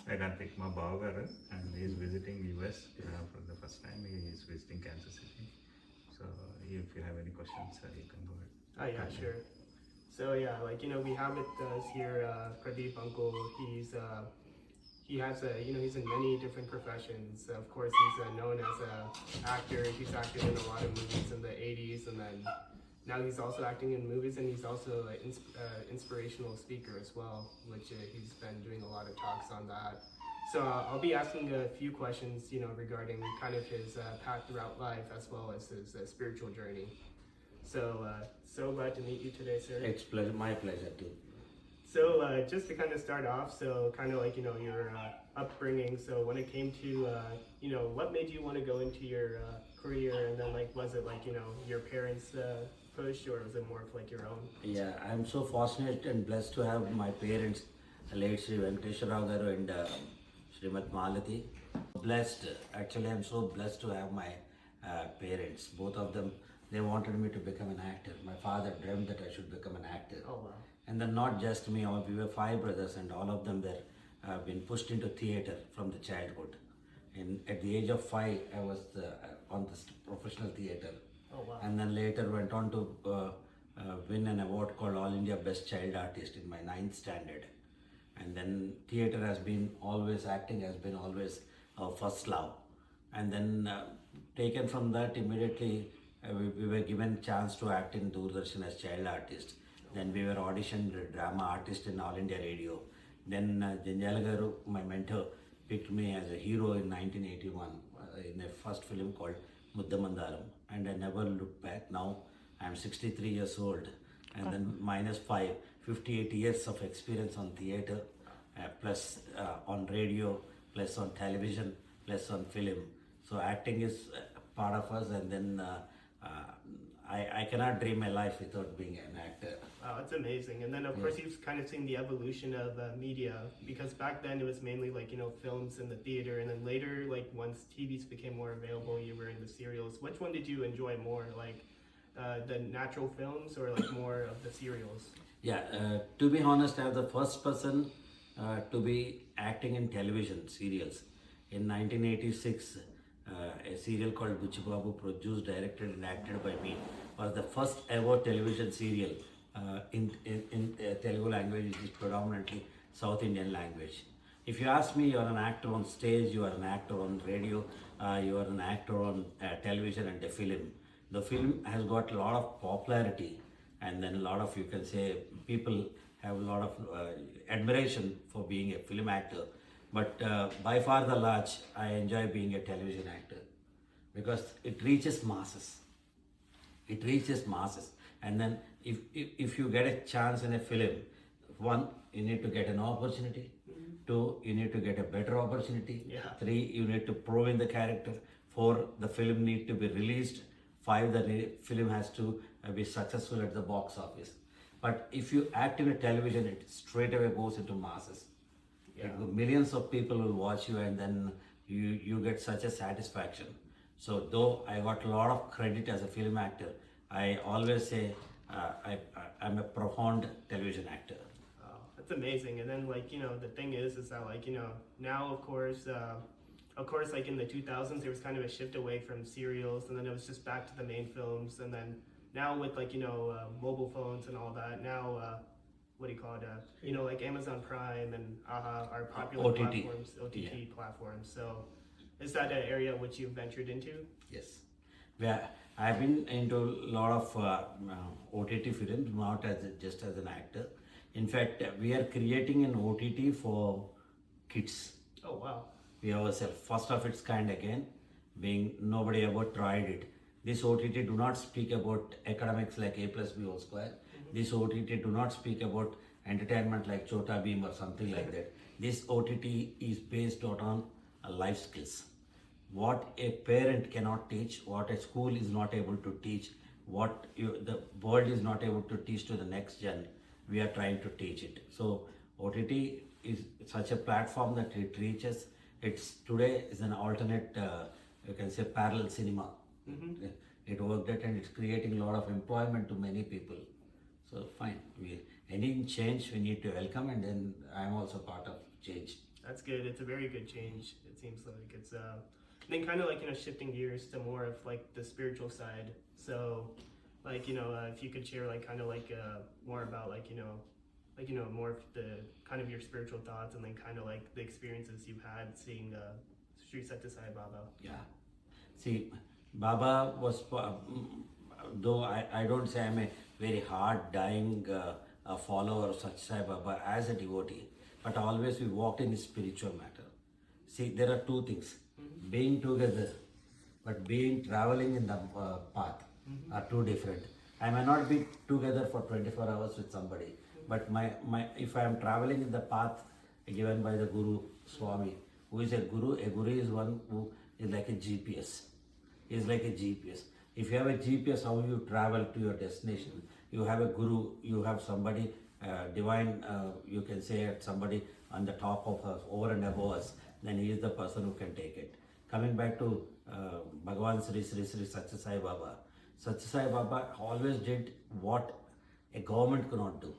I can pick my Bhavagaran and he is visiting US for the first time. He is visiting Kansas City. So if you have any questions, you can go ahead. Oh yeah, sure. So yeah, we have with us here Pradeep Uncle. He has he's in many different professions. Of course, he's known as a actor. He's acted in a lot of movies in the '80s, and then now he's also acting in movies, and he's also an inspirational speaker as well, which he's been doing a lot of talks on that. So I'll be asking a few questions, regarding kind of his path throughout life as well as his spiritual journey. So glad to meet you today, sir. It's my pleasure too. So just to kind of start off, so kind of your upbringing. So when it came to what made you want to go into your career, and then was it your parents push, or was it more of your own? Yeah, I'm so fortunate and blessed to have my parents, late Sri Venkateswara Rao Garu and Srimad Malati. Blessed, actually, I'm so blessed to have my parents. Both of them, they wanted me to become an actor. My father dreamed that I should become an actor. Oh wow! And then not just me, we were 5 brothers, and all of them were been pushed into theater from the childhood. And at the age of 5, I was on the professional theater. Oh wow! And then later went on to win an award called All India Best Child Artist in my 9th standard. And then theater has been always, acting has been always our first love. And then taken from that immediately, we were given chance to act in Doordarshan as child artist. Then we were auditioned drama artist in All India Radio. Then Janjala Garu, my mentor, picked me as a hero in 1981 in a first film called Muddamandaram. And I never looked back. Now I'm 63 years old. And then minus 5, 58 years of experience on theater, plus on radio, plus on television, plus on film. So acting is part of us, and then I cannot dream my life without being an actor. Wow, it's amazing. And then of course you've kind of seen the evolution of media, because back then it was mainly films in the theater, and then later once TVs became more available, you were in the serials. Which one did you enjoy more, the natural films or more of the serials? Yeah, to be honest, I was the first person to be acting in television serials. In 1986, a serial called Buchi Babu, produced, directed and acted by me, was the first ever television serial in Telugu language, which is predominantly South Indian language. If you ask me, you are an actor on stage, you are an actor on radio, you are an actor on television and a film. The film has got a lot of popularity, and then a lot of, you can say, people have a lot of admiration for being a film actor. But by far the large, I enjoy being a television actor because it reaches masses. It reaches masses. And then if you get a chance in a film, one, you need to get an opportunity. Mm-hmm. 2, you need to get a better opportunity. Yeah. 3, you need to prove in the character. 4, the film need to be released. 5, the film has to be successful at the box office. But if you act in a television, it straight away goes into masses. Yeah. Millions of people will watch you, and then you get such a satisfaction. So though I got a lot of credit as a film actor, I always say I'm a profound television actor. Wow, that's amazing. And then the thing is that now of course in the 2000s there was kind of a shift away from serials, and then it was just back to the main films, and then now with mobile phones and all that, now what do you call it? Amazon Prime and AHA are popular OTT. platforms, OTT platforms. So is that an area which you've ventured into? Yes. I've been into a lot of OTT films, not just as an actor. In fact, we are creating an OTT for kids. Oh wow. We ourselves, first of its kind again, being nobody ever tried it. This OTT do not speak about academics like A plus B whole square. Mm-hmm. This OTT do not speak about entertainment like Chota Beam or something like that. This OTT is based on life skills. What a parent cannot teach, what a school is not able to teach, what the world is not able to teach to the next gen, we are trying to teach it. So OTT is such a platform that it reaches. It's today is an alternate, you can say, parallel cinema. Mm-hmm. It worked it, and it's creating a lot of employment to many people. So fine, any change we need to welcome, and then I'm also part of change. that's good. It's a very good change. It seems like it's then kind of like shifting gears to more of like the spiritual side. So like if you could share like kind of like more about like more of the kind of your spiritual thoughts and then kind of like the experiences you've had seeing Sri Sathya Sai Baba. Yeah. See, Baba was, though I don't say I'm a very hard dying follower of Sathya Sai Baba as a devotee, but always we walked in his spiritual matter. See, there are two things. Being together, but being traveling in the path are two different. I may not be together for 24 hours with somebody, but my if I am traveling in the path given by the Guru Swami, who is a guru is one who is like a GPS. He is like a GPS. If you have a GPS, how you travel to your destination? You have a guru, you have somebody divine, you can say somebody on the top of us, over and above us, then he is the person who can take it. Coming back to Bhagavan Sri Sathya Sai Baba. Sathya Sai Baba always did what a government cannot do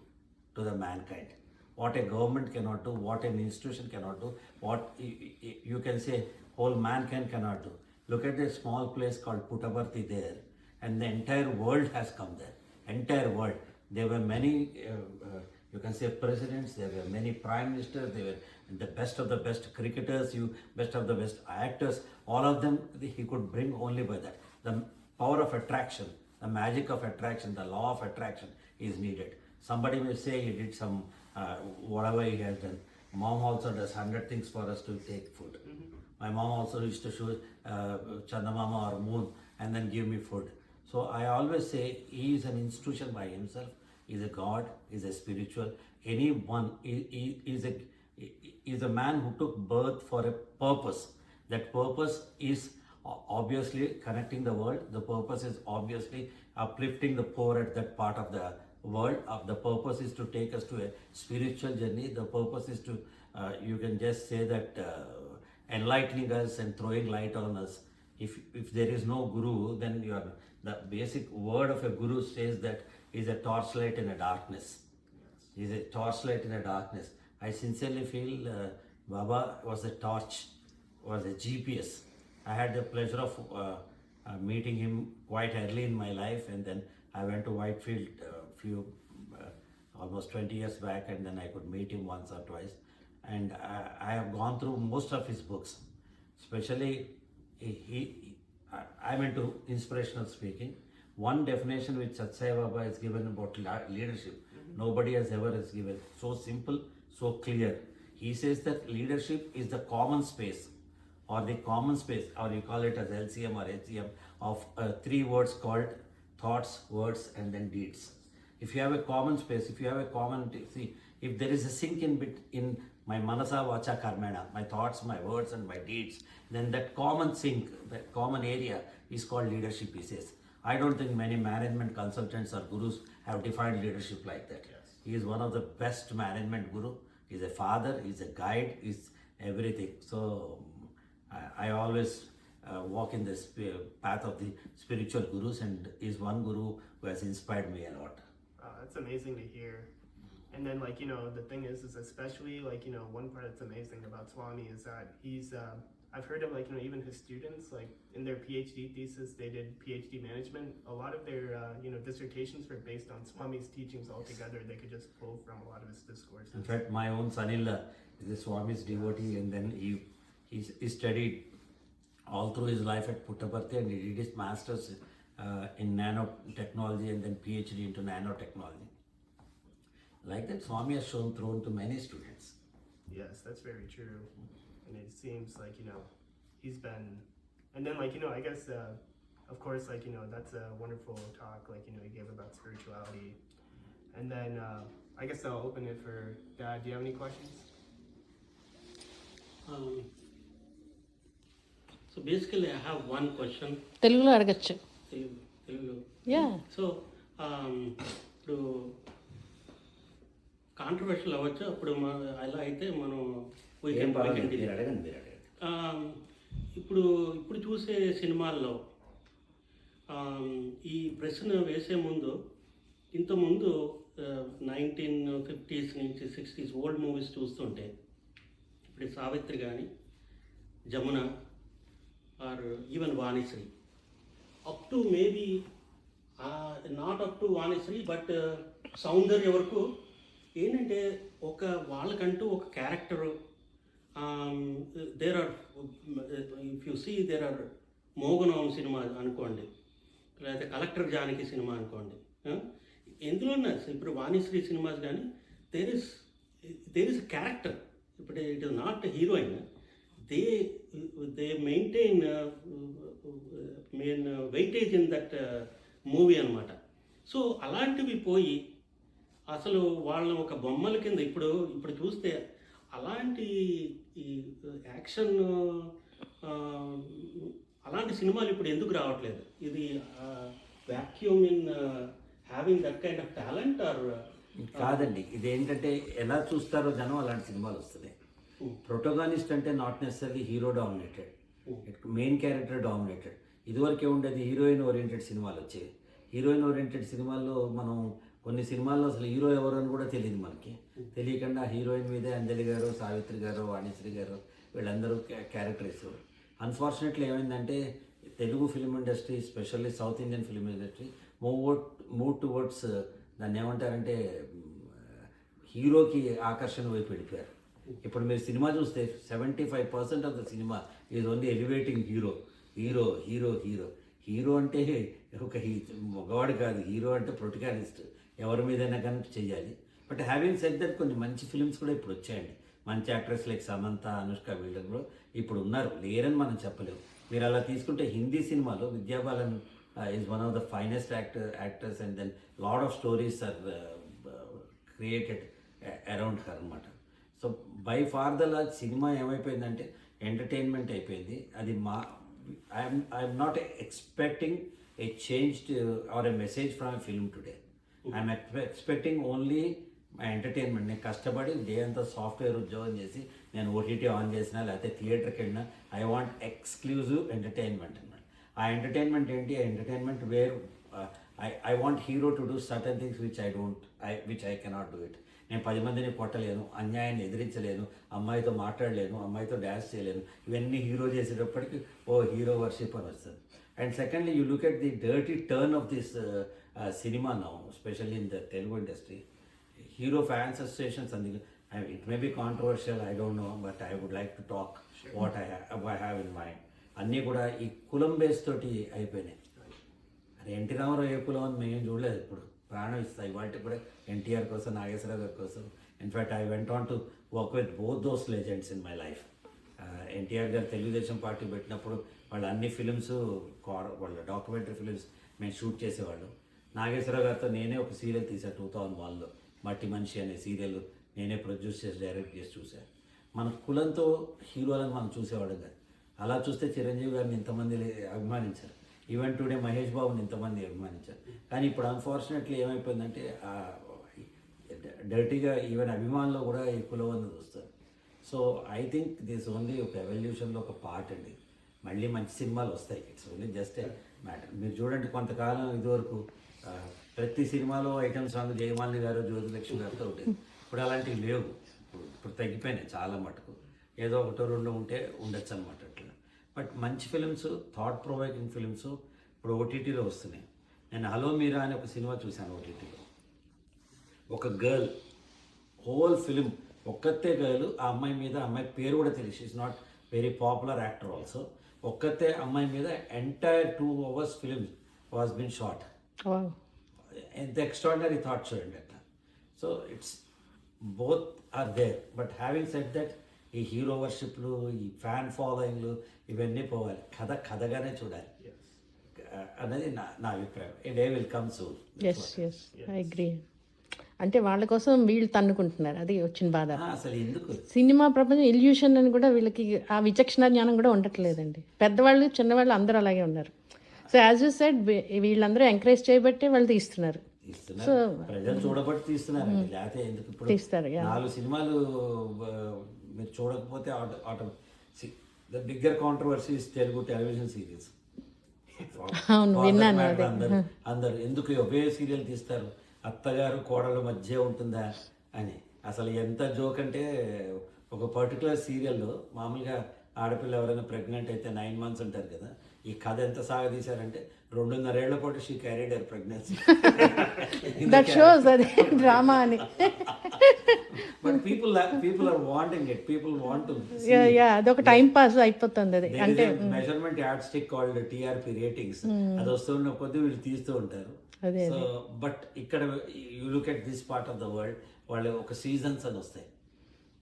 to the mankind. What a government cannot do, what an institution cannot do, what you can say whole mankind cannot do. Look at a small place called Puttaparthi there, and the entire world has come there. Entire world. There were many, you can say presidents, there were many prime ministers, there were the best of the best cricketers, best of the best actors, all of them he could bring only by that. The power of attraction, the magic of attraction, the law of attraction is needed. Somebody may say he did some, whatever he has done. Mom also does 100 things for us to take food. My mom also used to show Chandamama or moon and then give me food. So I always say he is an institution by himself. He is a God, he is a spiritual. Anyone is a man who took birth for a purpose. That purpose is obviously connecting the world. The purpose is obviously uplifting the poor at that part of the world. The purpose is to take us to a spiritual journey. The purpose is to, you can just say that enlightening us and throwing light on us. If there is no guru, then the basic word of a guru says that is a torchlight in a darkness. He is a torchlight in a darkness. I sincerely feel Baba was a torch, was a GPS. I had the pleasure of meeting him quite early in my life, and then I went to Whitefield almost 20 years back, and then I could meet him once or twice. And I have gone through most of his books, especially I'm into inspirational speaking. One definition which Sathya Sai Baba has given about leadership, nobody has ever given. So simple, so clear. He says that leadership is the common space, or the common space, or you call it as LCM or HCM, of 3 words called thoughts, words, and then deeds. If you have a common space, if you have a common, see, if there is a sync in my manasa, vacha, karmana, my thoughts, my words, and my deeds, then that common sync, that common area is called leadership, he says. I don't think many management consultants or gurus have defined leadership like that. Yes. He is one of the best management guru. He's a father, he's a guide, he's everything. So I always walk in this path of the spiritual gurus, and is one guru who has inspired me a lot. That's amazing to hear. And then the thing is especially one part that's amazing about Swami is that he's I've heard of even his students in their PhD thesis, they did PhD management. A lot of their dissertations were based on Swami's teachings altogether. They could just pull from a lot of his discourses. In fact, my own son-in-law is a Swami's devotee, and then he studied all through his life at Puttaparthi, and he did his master's in nanotechnology and then PhD into nanotechnology. Like that, Swami has shown through to many students. Yes, that's very true. And it seems he's been, and then I guess of course that's a wonderful talk he gave about spirituality. And then I guess I'll open it for Dad. Do you have any questions? So basically I have one question. తెలుగులో అడగచ్చు. Telugu. Yeah. So ఇప్పుడు controversial అవ్వచ్చు, అప్పుడు అలా అయితే మనం ఇప్పుడు చూసే సినిమాల్లో ఈ ప్రశ్న వేసే ముందు ఇంతకుముందు 1950s నుంచి 60s ఓల్డ్ మూవీస్ చూస్తుంటే ఇప్పుడు సావిత్రి కానీ, Jamuna are even Vanisri, up to maybe not up to Vanisri, but Soundarya వరకు ఏంటంటే ఒక వాళ్ళకంటూ ఒక character. There are, if you see there are మోగనం సినిమా అనుకోండి, లేకపోతే కలెక్టర్ జానకి సినిమా అనుకోండి, ఎందులో ఇప్పుడు వాణిశ్రీ సినిమాస్ కానీ దేర్ ఇస్ క్యారెక్టర్. ఇప్పుడు it is not heroine, they maintain main weightage in that movie అనమాట. సో అలాంటివి పోయి అసలు వాళ్ళని ఒక బొమ్మల కింద ఇప్పుడు చూస్తే అలాంటి ఈ యాక్షన్ అలాంటి సినిమాలు ఇప్పుడు ఎందుకు రావట్లేదు? ఇది vacuum in having that kind of talent or కాదండి, ఇదేంటంటే ఎలా చూస్తారో జనం అలాంటి సినిమాలు వస్తున్నాయి. ప్రొటోగానిస్ట్ అంటే not necessary hero dominated, main character dominated. ఇదివరకే ఉండేది హీరోయిన్ ఓరియంటెడ్ సినిమాలు వచ్చాయి. హీరోయిన్ ఓరియంటెడ్ సినిమాల్లో మనం కొన్ని సినిమాల్లో అసలు హీరో ఎవరు అని కూడా తెలియదు. మనకి తెలియకుండా హీరోయిన్ మీదే అంజలి గారు, సావిత్రి గారు, వాణిశ్రీ గారు వీళ్ళందరూ క్యారెక్టర్ ఇస్తారు. అన్ఫార్చునేట్లీ ఏమైందంటే Telugu film industry, specially south Indian film industry move towards దాన్ని ఏమంటారంటే హీరోకి ఆకర్షణ వైపు వెళ్ళిపోయారు. ఇప్పుడు మీరు సినిమా చూస్తే 75% of the cinema is only elevating hero hero hero hero hero అంటే ఒక మగవాడు కాదు, హీరో అంటే ప్రొటగానిస్ట్, ఎవరి మీదైనా కనుక చెయ్యాలి. బట్ హ్యావింగ్ సెడ్ దట్ కొన్ని మంచి ఫిల్మ్స్ కూడా ఇప్పుడు వచ్చాయండి. మంచి యాక్ట్రెస్ లైక్ సమంత, అనుష్క వీళ్ళని కూడా ఇప్పుడు ఉన్నారు, లేరని మనం చెప్పలేము. మీరు అలా తీసుకుంటే హిందీ సినిమాలో Vidya Balan is one of the finest actors and then lot of stories are created around her అనమాట. So by far the large cinema ఏమైపోయిందంటే ఎంటర్టైన్మెంట్ అయిపోయింది. అది I'm not expecting a changed or a message from a film today. I'm expecting only my entertainment. నేను కష్టపడి day అంతా software ఉద్యోగం చేసి నేను ఓటీటీ ఆన్ చేసినా లేకపోతే థియేటర్కి వెళ్ళినా ఐ వాంట్ ఎక్స్క్లూజివ్ ఎంటర్టైన్మెంట్ అన్నమాట. ఆ ఎంటర్టైన్మెంట్ ఏంటి? ఆ entertainment where I want hero to do certain things which I cannot do it. నేను 10 మందిని కొట్టలేను, అన్యాయాన్ని ఎదిరించలేను, అమ్మాయితో మాట్లాడలేను, అమ్మాయితో డ్యాన్స్ చేయలేను. ఇవన్నీ హీరో చేసేటప్పటికి హీరో వర్షిప్ అని వస్తుంది. And secondly, you look at the dirty turn of this cinema now, especially in the Telugu industry. Hero fans associations, and it may be controversial, I don't know, but I would like to talk what I have in mind. అన్నీ కూడా ఈ కులం base తోటి అయిపోయినాయి. అరే NT Ramarao ఏ కులం అని మేము చూడలేదు, ఇప్పుడు ప్రాణం ఇస్తాయి వాటి కూడా ఎన్టీఆర్ కోసం, నాగేశ్వరరావు గారి కోసం. In fact I went on to work with both those legends in my life. NTR గారు తెలుగుదేశం పార్టీ పెట్టినప్పుడు వాళ్ళ అన్ని ఫిలిమ్స్, వాళ్ళ డాక్యుమెంటరీ ఫిలిమ్స్ మేము షూట్ చేసేవాళ్ళు. నాగేశ్వరరావు గారితో నేనే ఒక సీరియల్ తీసాను 2001లో, మట్టి మనిషి అనే సీరియల్ నేనే ప్రొడ్యూస్ చేసి డైరెక్ట్ చేసి చూశాను. మన కులంతో హీరోలను మనం చూసేవాడు కాదు. అలా చూస్తే చిరంజీవి గారిని ఇంతమంది అభిమానించారు, ఈవెన్ టుడే మహేష్ బాబుని ఇంతమంది అభిమానించారు. కానీ ఇప్పుడు అన్ఫార్చునేట్లీ ఏమైపోయిందంటే డర్టీగా ఈవెన్ అభిమానులు కూడా ఈ కులం అన్నది వస్తారు. So I think this only ఒక ఎవల్యూషన్లో ఒక పార్ట్ అండి. మళ్ళీ మంచి సినిమాలు వస్తాయి, it's only just a matter. మీరు చూడండి, కొంతకాలం ఇదివరకు ప్రతి సినిమాలో ఐటమ్ సాంగ్ జయమాలిని గారు, జ్యోతిలక్ష్మి గారితో ఉండేది. ఇప్పుడు అలాంటివి లేవు, ఇప్పుడు తగ్గిపోయినాయి చాలా మటుకు. ఏదో ఒకటో రెండో ఉంటే ఉండొచ్చు అనమాట అట్లా. బట్ మంచి ఫిలిమ్స్, థాట్ ప్రొవోకింగ్ ఫిలిమ్స్ ఇప్పుడు ఓటీటీలో వస్తున్నాయి. నేను హలో మీరా అని ఒక సినిమా చూశాను ఓటీటీలో. ఒక గర్ల్, హోల్ ఫిలిం ఒక్కతే గర్ల్, ఆ అమ్మాయి మీద, అమ్మాయి పేరు కూడా తెలియదు, she is not very popular actor also. ఒక్కతే అమ్మాయి మీద entire 2 hours film was been shot. ఎంత ఎక్స్ట్రాడినరీ థాట్ చూడండి అట్లా. So it's both are there. But having said that ఈ హీరో వర్షిప్లు, ఈ ఫ్యాన్ ఫాలోయింగ్లు ఇవన్నీ పోవాలి. కథగానే చూడాలి అన్నది నా అభిప్రాయం. A day will come soon. Yes I agree. అంటే వాళ్ళ కోసం వీళ్ళు తన్నుకుంటున్నారు, అది వచ్చిన బాధ. అసలు ఎందుకు సినిమా ప్రపంచం ఇల్యూషన్ అని కూడా వీళ్ళకి ఆ విచక్షణ జ్ఞానం కూడా ఉండట్లేదండి. పెద్దవాళ్ళు చిన్నవాళ్ళు అందరూ అలాగే ఉన్నారు. సో యాజ్ యూ సెడ్, వీళ్ళందరూ ఎంకరేజ్ చేయబట్టే వాళ్ళు తీస్తున్నారు. సో ప్రజలు చూడబట్టి తీస్తున్నారు, లేకపోతే ఎందుకు? ఇప్పుడు తీస్తారు 4 సినిమాలు మీరు చూడకపోతే the bigger controversies Telugu television serials. అవును, విన్నాను. అందరు ఎందుకు ఒకే సీరియల్ తీస్తారు? అత్తగారు కోడల మధ్య ఉంటుందా అని. అసలు ఎంత జోక్ అంటే, ఒక పర్టికులర్ సీరియల్లో మామూలుగా ఆడపిల్ల ఎవరైనా ప్రెగ్నెంట్ అయితే 9 months ఉంటారు కదా, ఈ కథ ఎంత సాగదీశారంటే 2.5 ఏళ్ల పాటు she carried her pregnancy. That shows అది డ్రామా అని. But people are wanting it, people want to yeah అదొక టైం పాస్ అయిపోతుంది అది. అంటే measurement yardstick called TRP ratings, అది వస్తున్న కొద్దీ వీళ్ళు తీస్తూ ఉంటారు. అదే సో బట్ ఇక్కడ you look at this part of the world, వాళ్ళు ఒక సీజన్స్ అని వస్తాయి,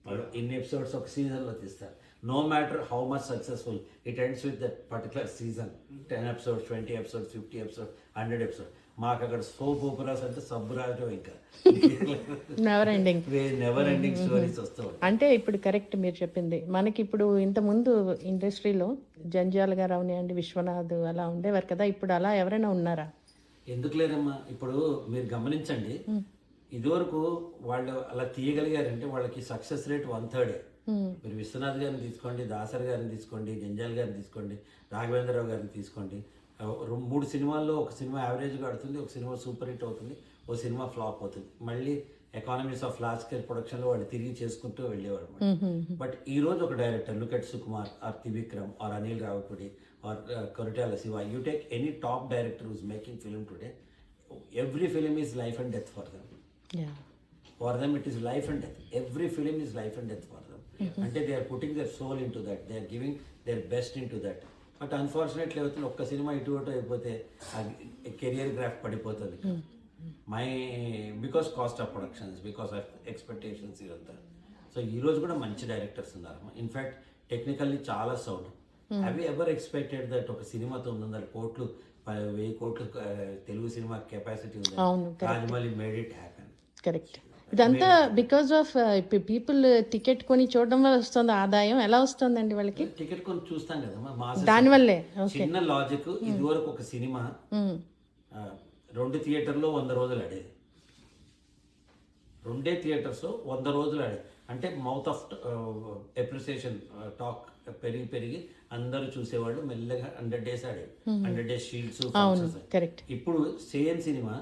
వాళ్ళు ఇన్ని ఎపిసోడ్స్ ఒక సీజన్లో తీస్తారు. No matter how much successful, it ends with that particular season. 10 episodes, 20 episodes, 50 episodes, 100 episodes. మాకు అక్కడ సోప్ ఓపెరాస్ అంటే సబ్బురాజు, ఇంకా never ending never ending stories వస్తూ ఉంటాయి. అంటే ఇప్పుడు కరెక్ట్ మీరు చెప్పింది. మనకి ఇప్పుడు ఇంతకుముందు ఇండస్ట్రీలో జంజాల్ గారు అవనివ్వండి, విశ్వనాథ్ అలా ఉండేవారు కదా, ఇప్పుడు అలా ఎవరైనా ఉన్నారా? ఎందుకు లేరమ్మా, ఇప్పుడు మీరు గమనించండి, ఇదివరకు వాళ్ళు అలా తీయగలిగారంటే వాళ్ళకి సక్సెస్ రేట్ 1/3. మీరు విశ్వనాథ్ గారిని తీసుకోండి, దాసరి గారిని తీసుకోండి, జంజాల్ గారిని తీసుకోండి, రాఘవేంద్రరావు గారిని తీసుకోండి. 3 సినిమాల్లో ఒక సినిమా యావరేజ్గా ఆడుతుంది, ఒక సినిమా సూపర్ హిట్ అవుతుంది, ఒక సినిమా ఫ్లాప్ అవుతుంది. మళ్ళీ ఎకానమీస్ ఆఫ్ లార్జ్ స్కేల్ ప్రొడక్షన్లో వాళ్ళు తిరిగి చేసుకుంటూ వెళ్ళేవాడు. బట్ ఈ రోజు ఒక director, look at Sukumar or Trivikram or Anil Ravipudi or Koratala Siva, you take any top director who's making film today, every film is life and death for them. For them it is life and death. Every film is life and death for them. అంటే they are putting their soul into that, they are giving their best into that. But unfortunately అవుతుంది, ఒక్క cinema ఇటు అటు అయిపోతే career graph పడిపోతుంది. Because cost of productions, because of expectations ఇదంతా. So ఈ రోజు కూడా మంచి డైరెక్టర్స్ ఉన్నారు. ఇన్ఫ్యాక్ట్ టెక్నికల్లీ చాలా sound. Have you ever expected that ఒక సినిమా 900 కోట్లు 1000 కోట్లు తెలుగు సినిమా కెపాసిటీ ఉంది, Rajamouli made it happen. Correct. ఇదంతా బికాస్ ఆఫ్ పీపుల్ టికెట్ కొని చూడడం వల్ల వస్తుంది ఆదాయం. ఎలా వస్తుందండి వాళ్ళకి? టికెట్ కొని చూస్తాం కదా, దానివల్లే. చిన్న లాజిక్, ఇదివరకు ఒక సినిమా 2 థియేటర్లో 100 రోజులు ఆడేది, 2 థియేటర్స్ 100 రోజులు ఆడేది. అంటే మౌత్ ఆఫ్ అప్రిసియేషన్ టాక్ పెరిగి అందరూ చూసేవాళ్ళు, మెల్లగా 100 days ఆడేది, 100 days షీల్డ్స్. కరెక్ట్. ఇప్పుడు సేమ్ సినిమా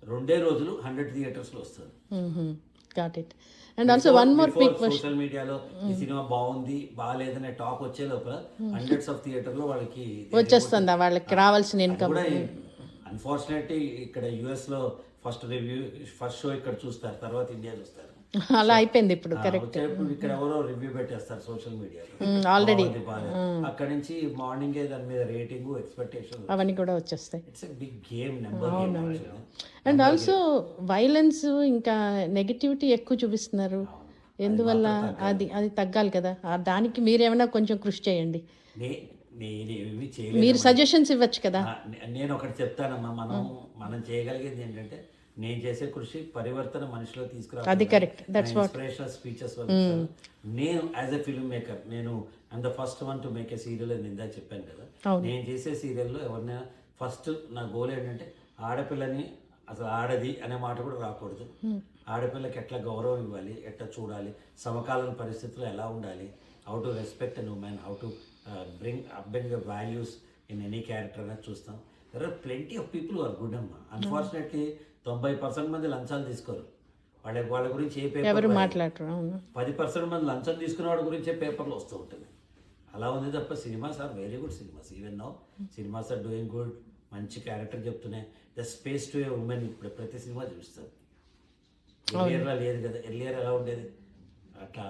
2 రోజులు 100 థియేటర్స్లో వస్తుంది. Got it. And also one more big question, social మీడియాలో ఈ సినిమా బాగుంది బాగాలేదనే టాక్ వచ్చే లోపల హండ్రెడ్స్ ఆఫ్ థియేటర్లో వాళ్ళకి వచ్చేస్తుందా వాళ్ళకి రావాల్సిన ఇన్కమ్? అన్ఫార్చునేట్లీ ఇక్కడ యుఎస్ లో ఫస్ట్ షో ఇక్కడ చూస్తారు, తర్వాత ఇండియా చూస్తారు. అలా అయిపోయింది ఇప్పుడు. కరెక్ట్. ఇక్కడ ఎవరో రివ్యూ పెట్టేస్తారు సోషల్ మీడియాలో ఆల్రెడీ. అక్కడ నుంచి మార్నింగ్ దాని మీద రేటింగ్, ఎక్స్పెక్టేషన్ అవన్నీ కూడా వచ్చేస్తాయి. It's a big game number. And also violence ఇంకా నెగటివిటీ ఎక్కువ చూపిస్తున్నారు. ఎందువల్ల? అది తగ్గాలి కదా, దానికి మీరేమైనా కొంచెం కృషి చేయండి. నేనేమి చేయలేదు, మీరు సజెషన్స్ ఇవ్వచ్చు కదా. నేను ఒకటి చెప్తానమ్మా, మనం చేయగలిగేది ఏంటంటే, నేను చేసే కృషి పరివర్తన మనిషిలో తీసుకురావాలి. అది correct. That's what inspirational speeches. నేను యాజ్ ఎ ఫిల్మ్ మేకర్, నేను I'm the first one to make a serial అని ఇందా చెప్పాను కదా. నేను చేసే సీరియల్లో ఎవరినైనా ఫస్ట్ నా గోల్ ఏంటంటే, ఆడపిల్లని అసలు ఆడది అనే మాట కూడా రాకూడదు. ఆడపిల్లకి ఎట్లా గౌరవం ఇవ్వాలి, ఎట్లా చూడాలి, సమకాలీన పరిస్థితుల్లో ఎలా ఉండాలి, how to respect an women, how to bring the values in any character అనేది చూస్తాం. There are plenty of people are good అమ్మా. అన్ఫార్చునేట్లీ 90% మంది లంచాలు తీసుకోరు. వాళ్ళ గురించి ఏ పేపర్ మాట్లాడరు. 10% మంది లంచం తీసుకున్న వాడి గురించే పేపర్లో వస్తూ ఉంటుంది. అలా ఉంది తప్ప cinemas are very good cinemas. Even now cinemas are doing good. మంచి క్యారెక్టర్ చెప్తున్నాయి. The space to a women ఇప్పుడు ప్రతి సినిమా చూపిస్తారు. ఎర్లియర్లా లేదు కదా. ఎర్లియర్ ఎలా ఉండేది, అట్లా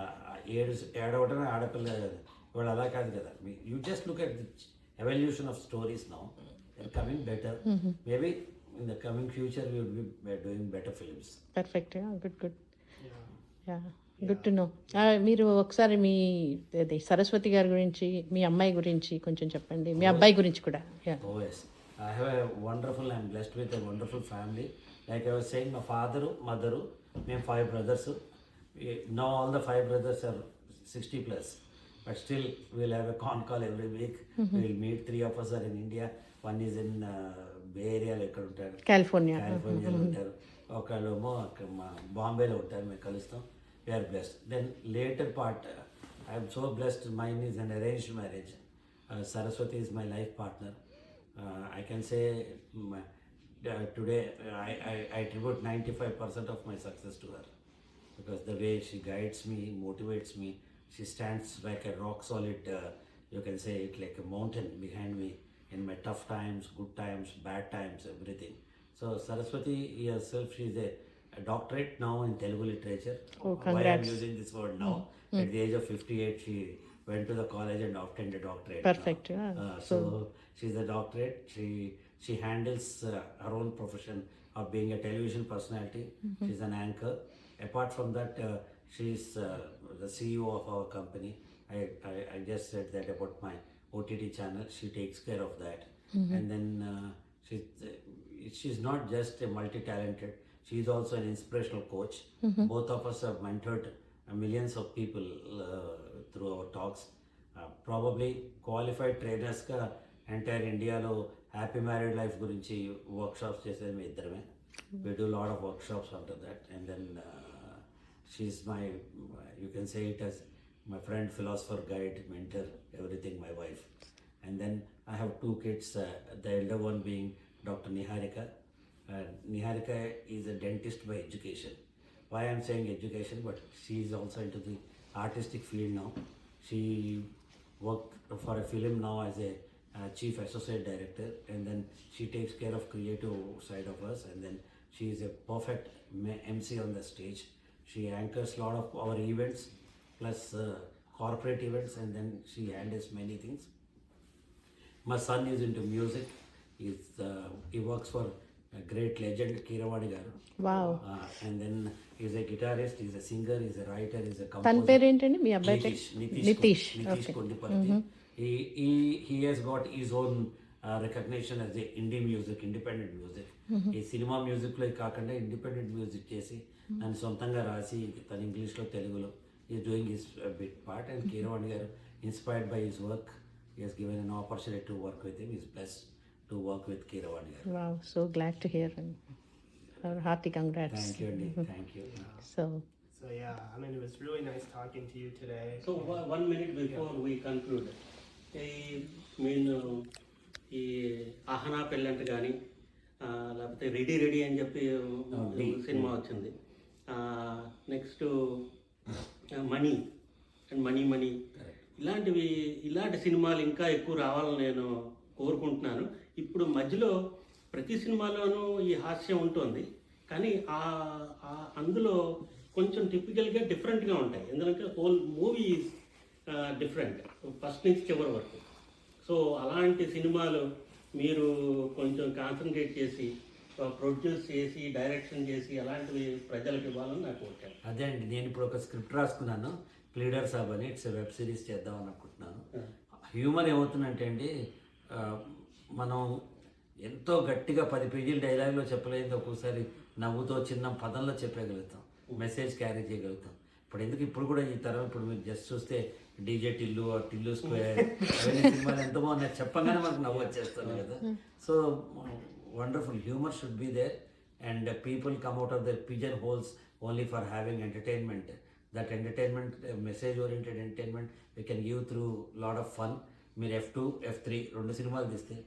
ఏడవటమే ఆడపిల్ల కదా. ఇవాళ అలా కాదు కదా. You just look at the evolution of stories now. They are coming better. Maybe in the coming future we would be doing better films. Perfect. Good. Yeah, good to know. మీరు ఒకసారి మీ సరస్వతి గారి గురించి, మీ అమ్మాయి గురించి కొంచెం చెప్పండి, మీ అబ్బాయి గురించి కూడా. Oh yes, I have a wonderful, I'm blessed with a wonderful family. Like I was saying, my father, mother, మేము 5 brothers. Now all the 5 brothers are 60 plus, but still we'll have a con call every week. We'll meet. 3 of us are in India, one is in బే ఏరియాలో ఎక్కడ ఉంటారు, కాలిఫోర్నియాలో ఉంటారు, ఒకళ్ళేమో అక్కడ మా బాంబేలో ఉంటారు. మేము కలుస్తాం. We are blessed. Then later part I'm so blessed, mine is an arranged marriage. Saraswati is my life partner. I can say today I attribute 95% of my success to her, because the way she guides me, motivates me, she stands like a rock solid, you can say it like a mountain behind me in my tough times, good times, bad times, everything. So Saraswati herself, she's a doctorate now in Telugu literature. Oh, Why I'm congrats. using this word now? At the age of 58, she went to the college and obtained a doctorate. Perfect, now. yeah. So she's a doctorate. She handles her own profession of being a television personality. She's an anchor. Apart from that, she's the CEO of our company. I just said that about my OTT channel. She takes care of that. And then she's not just a multi-talented. She's also an inspirational coach. Both of us have mentored millions of people through our talks. Probably qualified trainers ka entire Indialo happy married life గురించి workshops చేసేది మీ ఇద్దరమే. We do a lot of workshops after that, and then she's my, you can say it as my friend, philosopher, guide, mentor, everything, my wife. And then I have two kids, the elder one being Dr. Niharika. Niharika is a dentist by education. Why I'm saying education, but she is also into the artistic field now. She worked for a film now as a chief associate director, and then she takes care of creative side of us, and then she is a perfect MC on the stage. She anchors a lot of our events plus corporate events, and then she handles many things. My son is into music. He works for a great legend Keeravani garu. Wow. And then he's a guitarist, he's a singer, he's a writer, he's a తన composer. పేరు ఏంటండి మీ అబ్బాయి పేరు? Nitish Okay. Kondiparthi. He has got his own recognition as a indie music, independent music. ఈ cinema మ్యూజిక్లో కాకుండా independent music చేసి నన్ను సొంతంగా రాసి తన ఇంగ్లీష్లో తెలుగులో is doing his big part. And Keeravani garu inspired by his work, he has given an opportunity to work with him. Is blessed to work with Keeravani garu. Wow, so glad to hear, and hearty congrats. Thank you అండి, thank you. So So yeah, I mean, it was really nice talking to you today. So 1 minute before we conclude, ఈ ఆహనా పెళ్ళంట కానీ లేకపోతే ready ready అని చెప్పి cinema వచ్చింది. Next money and money ఇలాంటి సినిమాలు ఇంకా ఎక్కువ రావాలని నేను కోరుకుంటున్నాను. ఇప్పుడు మధ్యలో ప్రతి సినిమాలోనూ ఈ హాస్యం ఉంటుంది, కానీ అందులో కొంచెం టిపికల్గా డిఫరెంట్గా ఉంటాయి. ఎందుకంటే whole movie is different first నుంచి చివరి వరకు. సో అలాంటి సినిమాలు మీరు కొంచెం కాన్సన్ట్రేట్ చేసి ప్రొడ్యూస్ చేసి డైరెక్షన్ చేసి అలాంటివి ప్రజలకు ఇవ్వాలని నాకు వచ్చాను. అదే అండి, నేను ఇప్పుడు ఒక స్క్రిప్ట్ రాసుకున్నాను, ప్లీడర్ సాబ్ అని. ఇట్స్ వెబ్ సిరీస్ చేద్దామని అనుకుంటున్నాను. హ్యూమర్ ఏమవుతుందంటే అండి, మనం ఎంతో గట్టిగా 10 పేజీల డైలాగ్లో చెప్పలేదు, ఒక్కోసారి నవ్వుతో చిన్న పదంలో చెప్పగలుగుతాం, మెసేజ్ క్యారీ చేయగలుగుతాం. ఇప్పుడు కూడా ఈ తరం ఇప్పుడు మీరు జస్ట్ చూస్తే డీజే టిల్లు, టిల్లు స్క్వేర్, అవన్నీ సినిమాలు ఎంత బాగున్నాయి, చెప్పగానే మనకు నవ్వు వచ్చేస్తుంది కదా. So wonderful humour should be there, and people come out of their pigeon holes only for having entertainment. That entertainment, message oriented entertainment we can give through lot of fun. మీరు F2, F3 2 సినిమాలు తీస్తే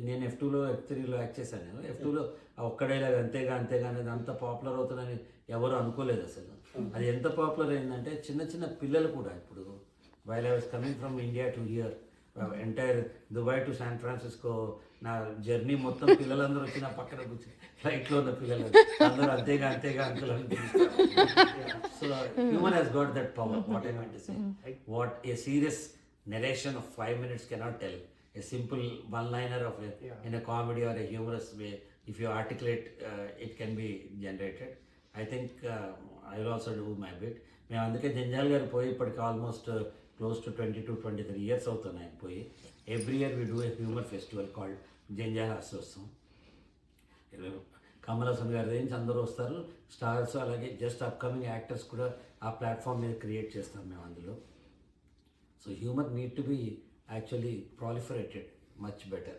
నేను F2లో F3లో act చేశాను. నేను F2లో ఒక్క dialogue అంతేగా అనేది అంత పాపులర్ అవుతుందని ఎవరు అనుకోలేదు అసలు. అది ఎంత పాపులర్ అయిందంటే చిన్న చిన్న పిల్లలు కూడా ఇప్పుడు, while I was coming from India to hear, entire Dubai to San Francisco, నా జర్నీ మొత్తం పిల్లలందరూ వచ్చి నా పక్కన కూర్చొని, ఫ్లైట్లో ఉన్న పిల్లలు అందరూ అంతేగా అంకుల్ అని పిలుస్తారు. So human has got that power. What I want to say, what a serious narration of 5 minutes cannot tell. A simple one-liner of in a comedy or a humorous way, if you articulate, it can be generated. I think I will also do my bit. మేము అందుకే జంజాల్ గారు పోయి ఇప్పటికి almost close to 22-23 years అవుతున్నాయి పోయి. Every year we do a humour festival called Janjal హాస్యోత్సవం. కమల్ హాసన్ గారి నుంచి అందరూ వస్తారు, స్టార్స్, అలాగే జస్ట్ అప్కమింగ్ యాక్టర్స్ కూడా ఆ ప్లాట్ఫామ్ మీద క్రియేట్ చేస్తాం మేము అందులో. So humor need to be actually proliferated much better.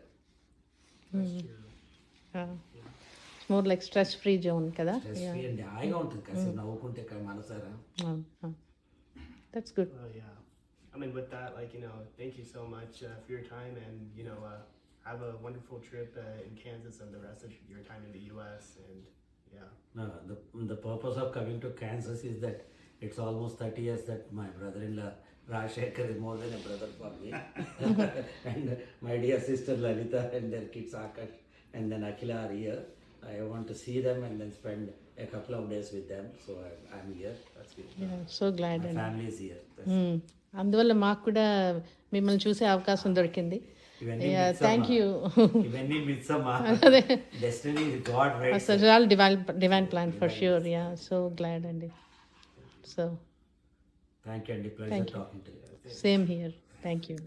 more like stress free zone kada. Stress free and హాయిగా ఉంటుంది కాసేపు నవ్వుకుంటే మనసారా. That's good. Well, yeah. I mean, with that, like, you know, thank you so much for your time, and, you know, have a wonderful trip in Kansas and the rest of your time in the US, and yeah. No, the purpose of coming to Kansas is that It's almost 30 years that my brother-in-law Rajshekhar is more than a brother for me. And my dear sister Lalita and their kids Akash and then Akhila are here. I want to see them and then spend a couple of days with them. So I'm here. That's it. So glad My అండి. family is here. That's అందువల్ల మాకు కూడా మిమ్మల్ని చూసే అవకాశం దొరికింది. ఇవన్నీ thank you. ఇవన్నీ మిత్సమా డెస్టినీ ఇస్ గాడ్ రైట్ అసలు all divine plan for sure. Yeah so glad అండి. సో థ్యాంక్ యూ అండి pleasure talking to you same here. Thank you.